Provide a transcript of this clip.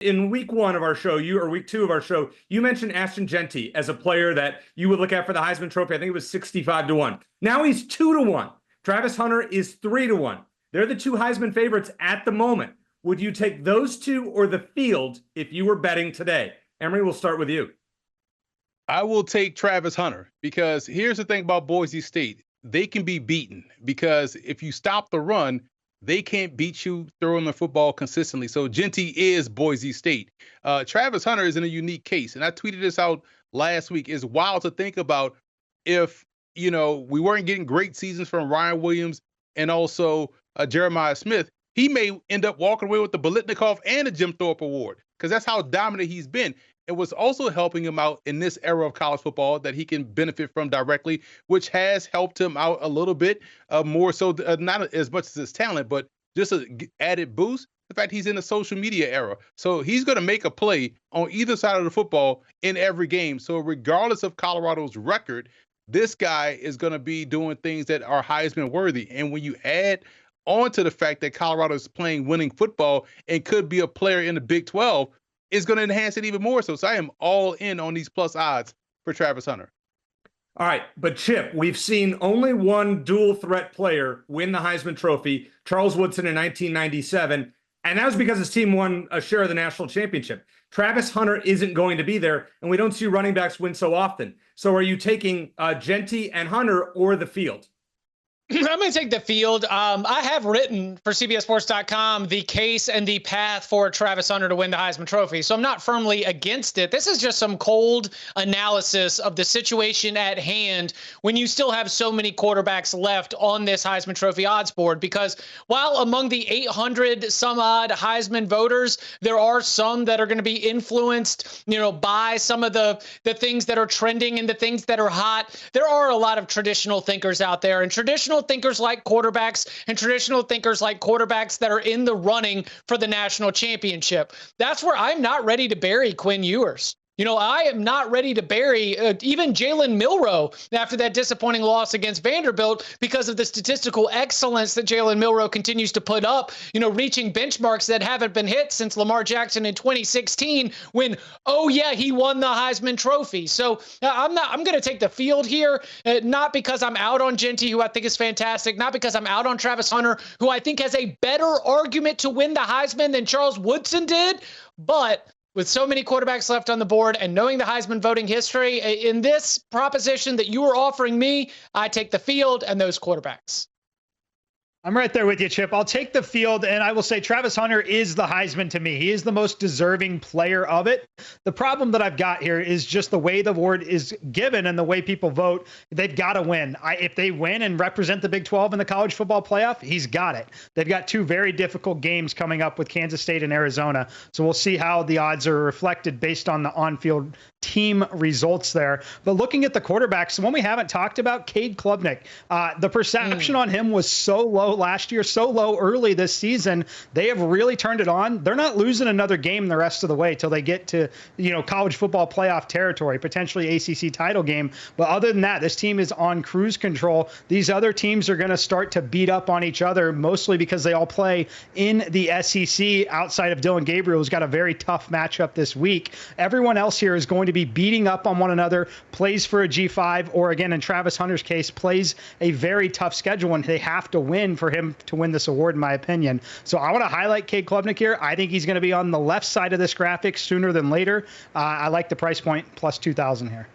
In week one of our show, week two of our show, you mentioned Ashton Jeanty as a player that you would look at for the Heisman Trophy. I think it was 65-1. Now he's 2-1. Travis Hunter is 3-1. They're the two Heisman favorites at the moment. Would you take those two or the field if you were betting today? Emory, we'll start with you. I will take Travis Hunter because here's the thing about Boise State. They can be beaten because if you stop the run, they can't beat you throwing the football consistently. So Jeanty is Boise State. Travis Hunter is in a unique case. And I tweeted this out last week. It's wild to think about if, we weren't getting great seasons from Ryan Williams and also Jeremiah Smith. He may end up walking away with the Biletnikoff and the Jim Thorpe Award because that's how dominant he's been. It was also helping him out in this era of college football that he can benefit from directly, which has helped him out a little bit more so, not as much as his talent, but just an added boost. The fact he's in the social media era. So he's going to make a play on either side of the football in every game. So regardless of Colorado's record, this guy is going to be doing things that are Heisman worthy. And when you add on to the fact that Colorado is playing winning football and could be a player in the Big 12, is going to enhance it even more so. So I am all in on these plus odds for Travis Hunter. All right, but Chip, we've seen only one dual threat player win the Heisman Trophy, Charles Woodson in 1997, and that was because his team won a share of the national championship. Travis Hunter isn't going to be there, and we don't see running backs win so often. So are you taking Jeanty and Hunter or the field? I'm going to take the field. I have written for CBSSports.com the case and the path for Travis Hunter to win the Heisman Trophy. So I'm not firmly against it. This is just some cold analysis of the situation at hand when you still have so many quarterbacks left on this Heisman Trophy odds board. Because while among the 800 some odd Heisman voters, there are some that are going to be influenced, by some of the things that are trending and the things that are hot. There are a lot of traditional thinkers out there, and traditional thinkers like quarterbacks and traditional thinkers like quarterbacks that are in the running for the national championship. That's where I'm not ready to bury Quinn Ewers. I am not ready to bury even Jalen Milroe after that disappointing loss against Vanderbilt because of the statistical excellence that Jalen Milroe continues to put up, reaching benchmarks that haven't been hit since Lamar Jackson in 2016 when, he won the Heisman Trophy. So I'm going to take the field here, not because I'm out on Jeanty, who I think is fantastic, not because I'm out on Travis Hunter, who I think has a better argument to win the Heisman than Charles Woodson did, but with so many quarterbacks left on the board and knowing the Heisman voting history, in this proposition that you are offering me, I take the field and those quarterbacks. I'm right there with you, Chip. I'll take the field, and I will say Travis Hunter is the Heisman to me. He is the most deserving player of it. The problem that I've got here is just the way the award is given and the way people vote. They've got to win. If they win and represent the Big 12 in the college football playoff, he's got it. They've got two very difficult games coming up with Kansas State and Arizona, so we'll see how the odds are reflected based on the on-field team results there. But looking at the quarterbacks, the one we haven't talked about, Cade Klubnik, the perception on him was so low last year, so low early this season. They have really turned it on. They're not losing another game the rest of the way till they get to, college football playoff territory, potentially ACC title game. But other than that, this team is on cruise control. These other teams are going to start to beat up on each other, mostly because they all play in the SEC outside of Dylan Gabriel, who's got a very tough matchup this week. Everyone else here is going to be beating up on one another, plays for a G5, or again, in Travis Hunter's case, plays a very tough schedule, and they have to win for him to win this award, in my opinion. So I want to highlight Cade Klubnik here. I think he's going to be on the left side of this graphic sooner than later. I like the price point, plus 2,000 here.